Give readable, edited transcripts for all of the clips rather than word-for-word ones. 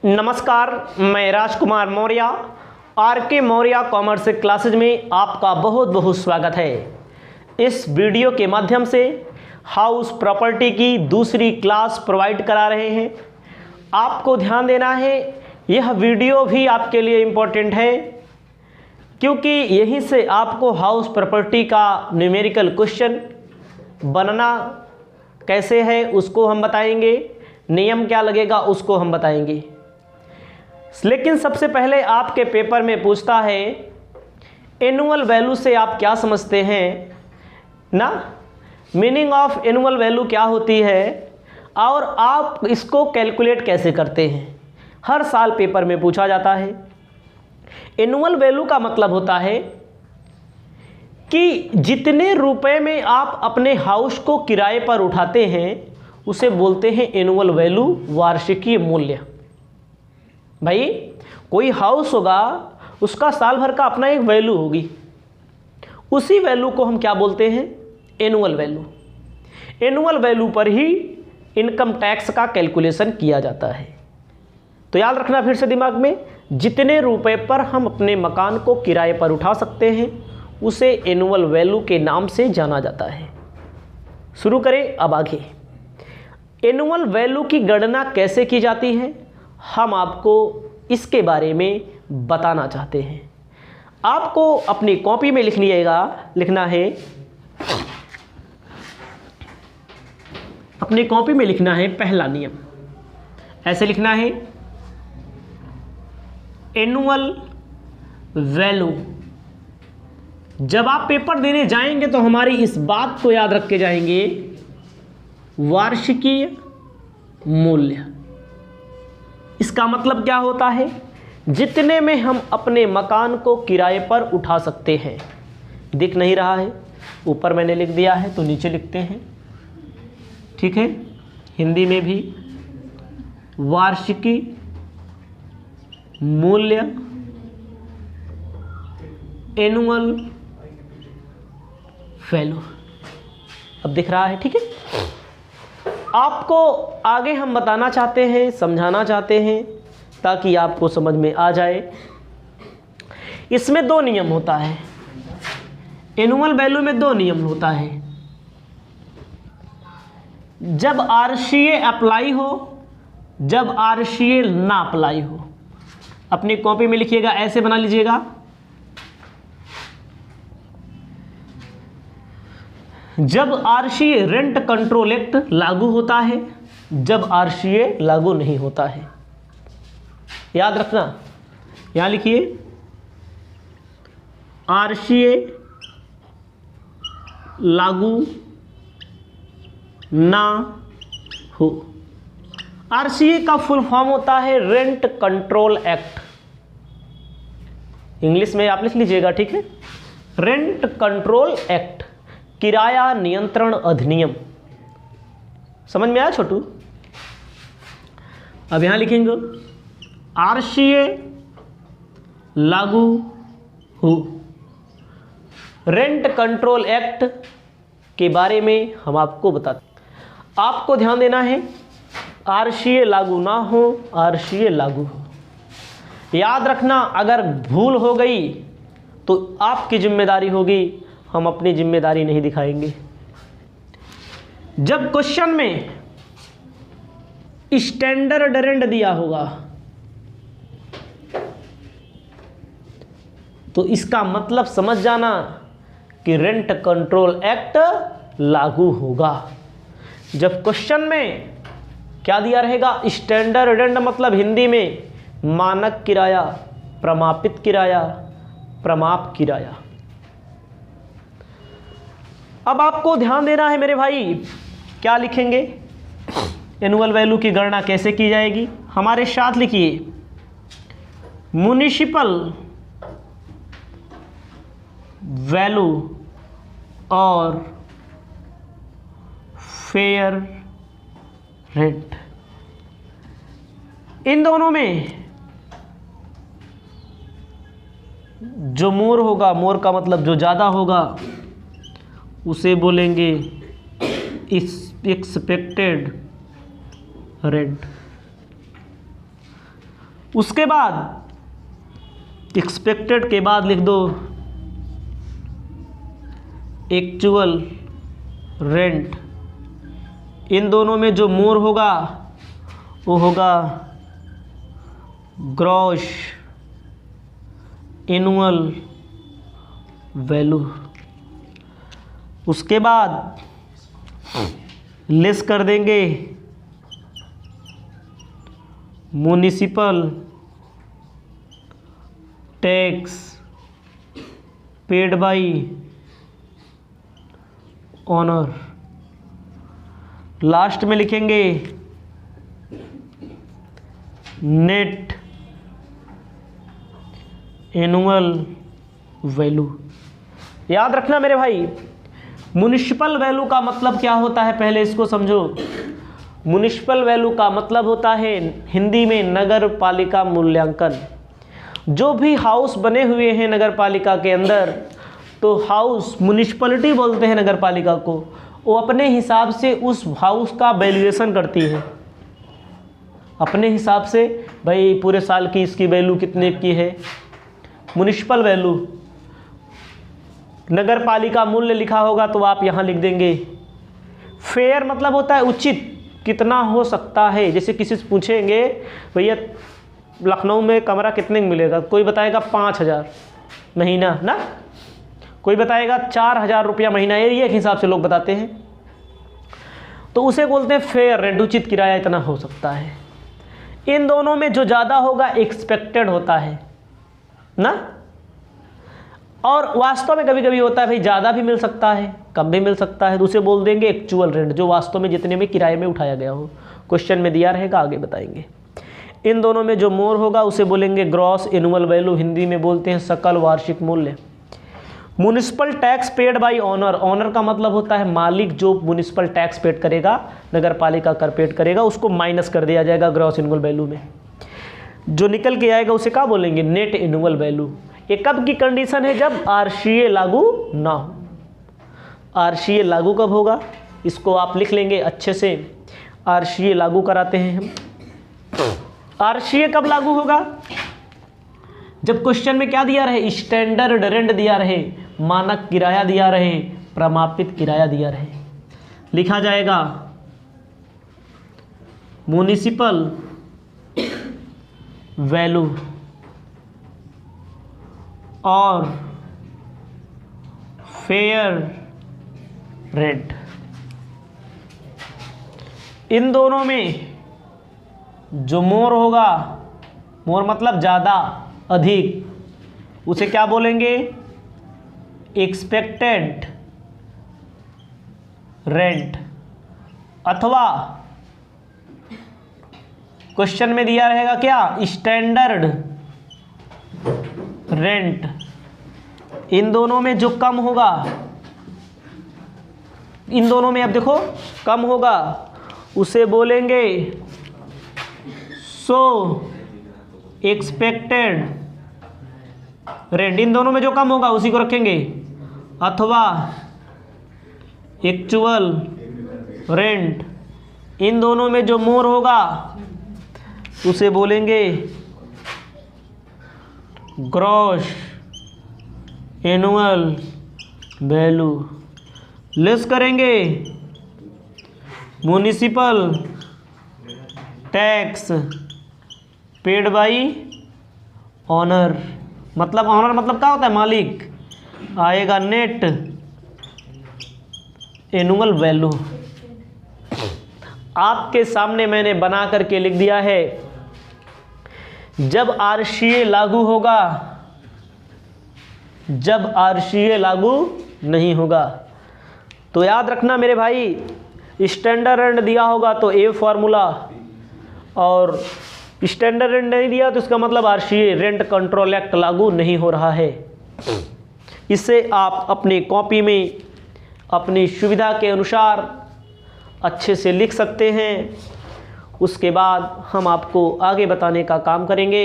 नमस्कार, मैं Rajkumar Maurya R K. Maurya commerce classes में आपका बहुत बहुत स्वागत है। इस वीडियो के माध्यम से हाउस प्रॉपर्टी की दूसरी क्लास प्रोवाइड करा रहे हैं। आपको ध्यान देना है, यह वीडियो भी आपके लिए इम्पोर्टेंट है क्योंकि यहीं से आपको हाउस प्रॉपर्टी का न्यूमेरिकल क्वेश्चन बनना कैसे है उसको हम बताएंगे, नियम क्या लगेगा उसको हम बताएंगे। लेकिन सबसे पहले आपके पेपर में पूछता है एनुअल वैल्यू से आप क्या समझते हैं ना, मीनिंग ऑफ एनुअल वैल्यू क्या होती है और आप इसको कैलकुलेट कैसे करते हैं। हर साल पेपर में पूछा जाता है। एनुअल वैल्यू का मतलब होता है कि जितने रुपए में आप अपने हाउस को किराए पर उठाते हैं उसे बोलते हैं एनुअल वैल्यू, वार्षिकीय मूल्य। भाई कोई हाउस होगा, उसका साल भर का अपना एक वैल्यू होगी, उसी वैल्यू को हम क्या बोलते हैं, एनुअल वैल्यू। एनुअल वैल्यू पर ही इनकम टैक्स का कैलकुलेशन किया जाता है। तो याद रखना फिर से दिमाग में, जितने रुपए पर हम अपने मकान को किराए पर उठा सकते हैं उसे एनुअल वैल्यू के नाम से जाना जाता है। शुरू करें अब आगे। एनुअल वैल्यू की गणना कैसे की जाती है हम आपको इसके बारे में बताना चाहते हैं। आपको अपनी कॉपी में लिखना है, अपनी कॉपी में लिखना है पहला नियम। ऐसे लिखना है, एनुअल वैल्यू। जब आप पेपर देने जाएंगे तो हमारी इस बात को याद रख के जाएंगे, वार्षिकीय मूल्य। इसका मतलब क्या होता है, जितने में हम अपने मकान को किराए पर उठा सकते हैं। दिख नहीं रहा है, ऊपर मैंने लिख दिया है तो नीचे लिखते हैं, ठीक है। हिंदी में भी वार्षिकी मूल्य, एनुअल वैल्यू। अब दिख रहा है, ठीक है। आपको आगे हम बताना चाहते हैं, समझाना चाहते हैं ताकि आपको समझ में आ जाए। इसमें दो नियम होता है, एनुअल वैल्यू में दो नियम होता है। जब आरसीए अप्लाई हो, जब आरसीए ना अप्लाई हो। अपनी कॉपी में लिखिएगा, ऐसे बना लीजिएगा। जब आरसीए रेंट कंट्रोल एक्ट लागू होता है, जब आरसीए लागू नहीं होता है। याद रखना, यहां लिखिए, आरसीए लागू ना हो। आरसीए का फुल फॉर्म होता है रेंट कंट्रोल एक्ट। इंग्लिश में आप लिख लीजिएगा, ठीक है। रेंट कंट्रोल एक्ट, किराया नियंत्रण अधिनियम। समझ में आया छोटू? अब यहां लिखेंगे आरसीए लागू हो। रेंट कंट्रोल एक्ट के बारे में हम आपको बताते। आपको ध्यान देना है, आरसीए लागू ना हो, आरसीए लागू हो। याद रखना, अगर भूल हो गई तो आपकी जिम्मेदारी होगी, हम अपनी जिम्मेदारी नहीं दिखाएंगे। जब क्वेश्चन में स्टैंडर्ड रेंट दिया होगा तो इसका मतलब समझ जाना कि रेंट कंट्रोल एक्ट लागू होगा। जब क्वेश्चन में क्या दिया रहेगा, स्टैंडर्ड रेंट, मतलब हिंदी में मानक किराया, प्रमापित किराया, प्रमाप किराया। अब आपको ध्यान देना है मेरे भाई, क्या लिखेंगे, एनुअल वैल्यू की गणना कैसे की जाएगी। हमारे साथ लिखिए, म्युनिसिपल वैल्यू और फेयर रेंट। इन दोनों में जो मोर होगा, मोर का मतलब जो ज़्यादा होगा, उसे बोलेंगे एक्सपेक्टेड रेंट। उसके बाद एक्सपेक्टेड के बाद लिख दो एक्चुअल रेंट। इन दोनों में जो मोर होगा वो होगा ग्रॉस एनुअल वैल्यू। उसके बाद लेस कर देंगे municipal tax paid by honour. Last में लिखेंगे नेट एनुअल वैल्यू। याद रखना मेरे भाई, म्युनिसिपल वैल्यू का मतलब क्या होता है, पहले इसको समझो। म्युनिसिपल वैल्यू का मतलब होता है हिंदी में नगर पालिका मूल्यांकन। जो भी हाउस बने हुए हैं नगर पालिका के अंदर, तो हाउस म्युनिसिपलिटी बोलते हैं नगर पालिका को, वो अपने हिसाब से उस हाउस का वैल्यूएशन करती है। अपने हिसाब से भाई पूरे साल की इसकी वैल्यू कितने की है, म्युनिसिपल वैल्यू। नगर पालिका मूल्य लिखा होगा तो आप यहाँ लिख देंगे। फेयर मतलब होता है उचित, कितना हो सकता है। जैसे किसी से पूछेंगे भैया लखनऊ में कमरा कितने में मिलेगा, कोई बताएगा 5,000 महीना ना, कोई बताएगा 4,000 रुपया महीना, एरिया के हिसाब से लोग बताते हैं। तो उसे बोलते हैं फेयर रेंट, उचित किराया इतना हो सकता है। इन दोनों में जो ज़्यादा होगा एक्सपेक्टेड होता है ना, और वास्तव में कभी कभी होता है भाई ज़्यादा भी मिल सकता है कम भी मिल सकता है, तो उसे बोल देंगे एक्चुअल रेंट, जो वास्तव में जितने में किराए में उठाया गया हो। क्वेश्चन में दिया रहेगा, आगे बताएंगे। इन दोनों में जो मोर होगा उसे बोलेंगे ग्रॉस एनुअल वैल्यू, हिंदी में बोलते हैं सकल वार्षिक मूल्य। Municipal tax paid by owner, owner का मतलब होता है मालिक, जो म्युनिसिपल टैक्स पेड करेगा, नगर पालिका कर पेड करेगा, उसको माइनस कर दिया जाएगा ग्रॉस एनुअल वैल्यू में। जो निकल के आएगा उसे क्या बोलेंगे, नेट एनुअल वैल्यू। ये कब की कंडीशन है, जब आरसीए लागू ना हो। आरसीए लागू कब होगा, इसको आप लिख लेंगे अच्छे से। आरसीए लागू कराते हैं हम। आरसीए कब लागू होगा, जब क्वेश्चन में क्या दिया रहे, स्टैंडर्ड रेंट दिया रहे, मानक किराया दिया रहे, प्रमापित किराया दिया रहे। लिखा जाएगा म्युनिसिपल वैल्यू और फेयर रेंट। इन दोनों में जो मोर होगा, मोर मतलब ज़्यादा अधिक, उसे क्या बोलेंगे, एक्सपेक्टेड रेंट, अथवा क्वेश्चन में दिया रहेगा क्या, स्टैंडर्ड रेंट। इन दोनों में जो कम होगा, इन दोनों में अब देखो कम होगा, उसे बोलेंगे सो एक्सपेक्टेड रेंट। इन दोनों में जो कम होगा उसी को रखेंगे, अथवा एक्चुअल रेंट। इन दोनों में जो मोर होगा उसे बोलेंगे ग्रॉस एनुअल वैल्यू। लेस करेंगे municipal tax paid by honour, मतलब ऑनर मतलब क्या होता है, मालिक, आएगा नेट एनुअल वैल्यू। आपके सामने मैंने बना करके लिख दिया है। जब आरसीए लागू होगा, जब आरसीए लागू नहीं होगा, तो याद रखना मेरे भाई, स्टैंडर्ड रेंट दिया होगा तो ए फार्मूला, और स्टैंडर्ड रेंट नहीं दिया तो इसका मतलब आरसीए रेंट कंट्रोल एक्ट लागू नहीं हो रहा है। इसे आप अपनी कॉपी में अपनी सुविधा के अनुसार अच्छे से लिख सकते हैं। उसके बाद हम आपको आगे बताने का काम करेंगे।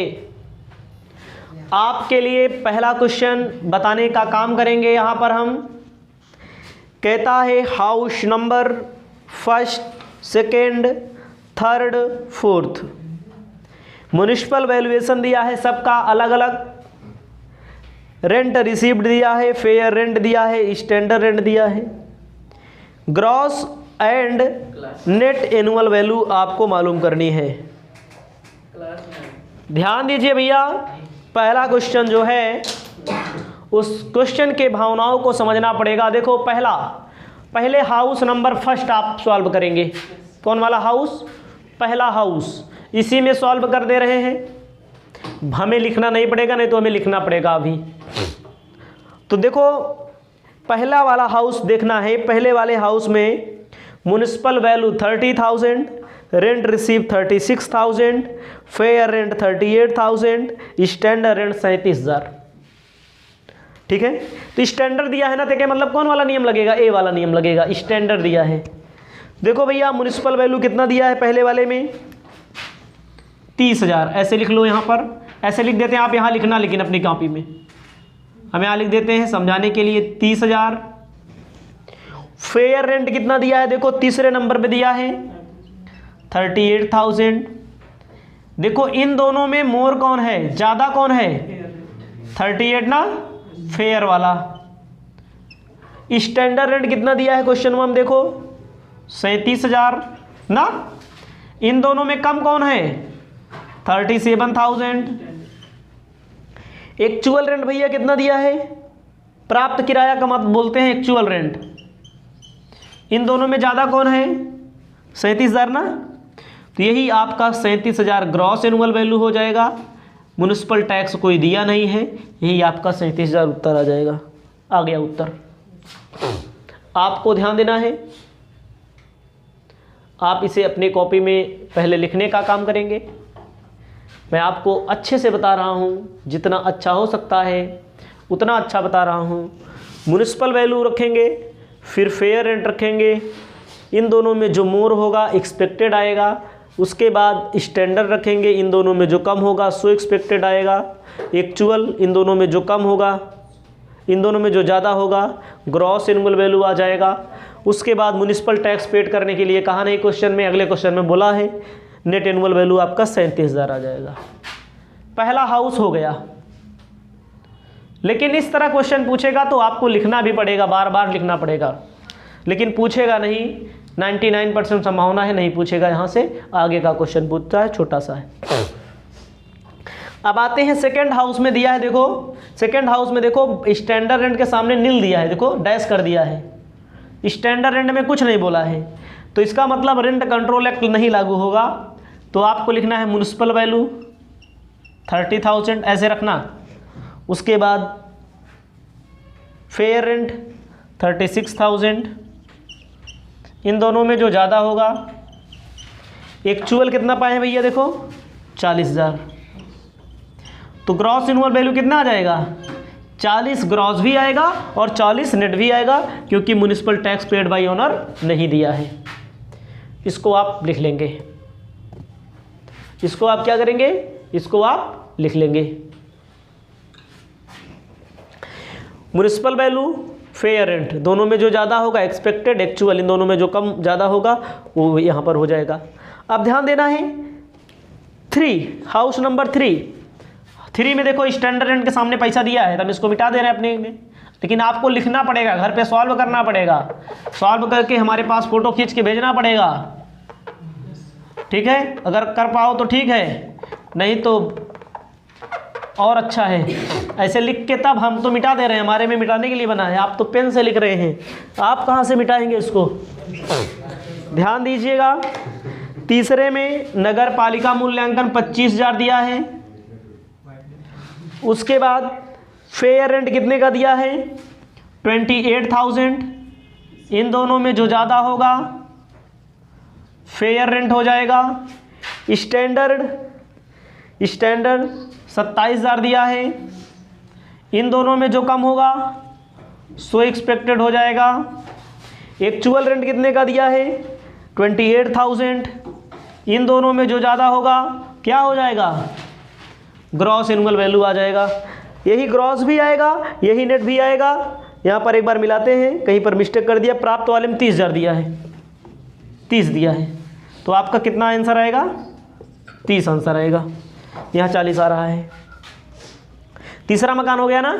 आपके लिए पहला क्वेश्चन बताने का काम करेंगे। यहाँ पर हम कहता है house number first, second, third, fourth municipal valuation दिया है सबका अलग अलग, रेंट रिसीव्ड दिया है, फेयर रेंट दिया है, स्टैंडर्ड रेंट दिया है, gross and net annual value आपको मालूम करनी है। ध्यान दीजिए भैया, पहला क्वेश्चन जो है उस क्वेश्चन के भावनाओं को समझना पड़ेगा। देखो पहले हाउस नंबर फर्स्ट आप सॉल्व करेंगे। कौन वाला हाउस? पहला हाउस, इसी में सॉल्व कर दे रहे हैं। हमें लिखना नहीं पड़ेगा, नहीं तो हमें लिखना पड़ेगा अभी। तो देखो पहला वाला हाउस देखना है। पहले वाले हाउस में municipal value 30,000, rent receive 36,000, fair rent 38,000, standard rent 37,000। ठीक है, तो स्टैंडर्ड दिया है ना, तो क्या मतलब कौन वाला नियम लगेगा? ए वाला नियम लगेगा। स्टैंडर्ड दिया है। देखो भैया म्युनिसिपल वैल्यू कितना दिया है पहले वाले में? 30,000। ऐसे लिख लो, यहाँ पर ऐसे लिख देते हैं आप, यहाँ लिखना लेकिन अपनी कॉपी में हम यहाँ लिख देते हैं समझाने के लिए 30,000। फेयर रेंट कितना दिया है? देखो तीसरे नंबर पे दिया है 38,000। देखो इन दोनों में मोर कौन है, ज़्यादा कौन है? 38 ना, फेयर वाला। स्टैंडर्ड रेंट कितना दिया है क्वेश्चन में? हम देखो 37,000 ना। इन दोनों में कम कौन है? 37,000। एक्चुअल रेंट भैया कितना दिया है? प्राप्त किराया का मत बोलते हैं एक्चुअल रेंट। इन दोनों में ज़्यादा कौन है? 37,000 ना। तो यही आपका 37,000 ग्रॉस एनुअल वैल्यू हो जाएगा। म्युनिसिपल टैक्स कोई दिया नहीं है, यही आपका 37,000 उत्तर आ जाएगा। आ गया उत्तर। आपको ध्यान देना है, आप इसे अपनी कॉपी में पहले लिखने का काम करेंगे। मैं आपको अच्छे से बता रहा हूँ, जितना अच्छा हो सकता है उतना अच्छा बता रहा हूँ। म्युनिसिपल वैल्यू रखेंगे, फिर फेयर रेंट रखेंगे। इन दोनों में जो मोर होगा एक्सपेक्टेड आएगा। उसके बाद स्टैंडर्ड रखेंगे, इन दोनों में जो कम होगा सो एक्सपेक्टेड आएगा। एक्चुअल, इन दोनों में जो कम होगा, इन दोनों में जो ज़्यादा होगा ग्रॉस एनुअल वैल्यू आ जाएगा। उसके बाद म्युनिसिपल टैक्स पेड करने के लिए कहा नहीं क्वेश्चन में, अगले क्वेश्चन में बोला है नेट एनुअल वैल्यू आपका 37,000 आ जाएगा। पहला हाउस हो गया। लेकिन इस तरह क्वेश्चन पूछेगा तो आपको लिखना भी पड़ेगा, बार बार लिखना पड़ेगा, लेकिन पूछेगा नहीं। 99% संभावना है नहीं पूछेगा। यहाँ से आगे का क्वेश्चन पूछता है, छोटा सा है। अब आते हैं सेकंड हाउस में दिया है। देखो सेकंड हाउस में देखो स्टैंडर्ड रेंट के सामने नील दिया है, देखो डैश कर दिया है। स्टैंडर्ड रेंट में कुछ नहीं बोला है, तो इसका मतलब रेंट कंट्रोल एक्ट नहीं लागू होगा। तो आपको लिखना है म्युनिसिपल वैल्यू 30,000 ऐसे रखना। उसके बाद फेयर रेंट 36,000। इन दोनों में जो ज़्यादा होगा, एक्चुअल कितना पाए भैया? देखो 40,000। तो ग्रॉस एनुअल वैल्यू कितना आ जाएगा? 40 ग्रॉस भी आएगा और 40 नेट भी आएगा, क्योंकि municipal tax paid bye owner नहीं दिया है। इसको आप लिख लेंगे। इसको आप क्या करेंगे? इसको आप लिख लेंगे। म्युनिसिपल वैल्यू, फेयर रेंट, दोनों में जो ज़्यादा होगा एक्सपेक्टेड, एक्चुअल, इन दोनों में जो कम ज़्यादा होगा वो यहाँ पर हो जाएगा। अब ध्यान देना है 3, हाउस नंबर 3 में देखो स्टैंडर्ड रेंट के सामने पैसा दिया है, तब इसको मिटा दे रहे हैं अपने में। लेकिन आपको लिखना पड़ेगा, घर पे सॉल्व करना पड़ेगा, सॉल्व करके हमारे पास फ़ोटो खींच के भेजना पड़ेगा। ठीक है, अगर कर पाओ तो ठीक है, नहीं तो और अच्छा है। ऐसे लिख के तब हम तो मिटा दे रहे हैं, हमारे में मिटाने के लिए बना है। आप तो पेन से लिख रहे हैं, आप कहाँ से मिटाएंगे इसको? ध्यान दीजिएगा। तीसरे में नगर पालिका मूल्यांकन 25,000 दिया है। उसके बाद फेयर रेंट कितने का दिया है? 28,000। इन दोनों में जो ज़्यादा होगा फेयर रेंट हो जाएगा। स्टैंडर्ड 27,000 दिया है। इन दोनों में जो कम होगा सो एक्सपेक्टेड हो जाएगा। एक्चुअल रेंट कितने का दिया है? 28,000। इन दोनों में जो ज़्यादा होगा क्या हो जाएगा? ग्रॉस एनुअल वैल्यू आ जाएगा। यही ग्रॉस भी आएगा, यही नेट भी आएगा। यहाँ पर एक बार मिलाते हैं, कहीं पर मिस्टेक कर दिया। प्राप्त वाले में 30,000 दिया है, 30 दिया है, तो आपका कितना आंसर आएगा? 30 आंसर आएगा। यहाँ 40 आ रहा है। तीसरा मकान हो गया ना।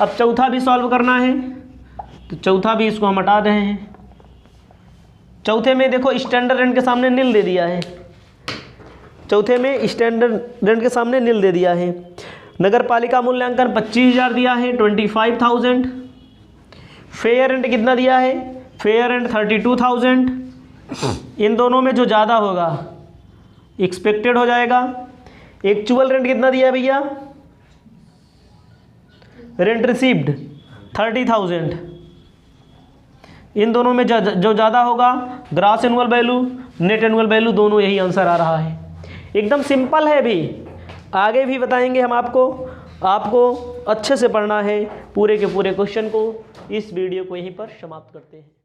अब चौथा भी सॉल्व करना है, तो चौथा भी इसको हम हटा रहे हैं। चौथे में देखो स्टैंडर्ड रेंट के सामने नील दे दिया है, चौथे में स्टैंडर्ड रेंट के सामने नील दे दिया है। नगर पालिका मूल्यांकन 25,000 दिया है, 25,000। फेयर रेंट कितना दिया है? Fair rent 32,000। इन दोनों में जो ज़्यादा होगा एक्सपेक्टेड हो जाएगा। एक्चुअल रेंट कितना दिया है भैया? Rent received 30,000। इन दोनों में जो ज़्यादा होगा gross annual value, net annual value, दोनों यही आंसर आ रहा है। एकदम सिंपल है। भी आगे भी बताएंगे हम आपको अच्छे से पढ़ना है पूरे के पूरे क्वेश्चन को। इस वीडियो को यहीं पर समाप्त करते हैं।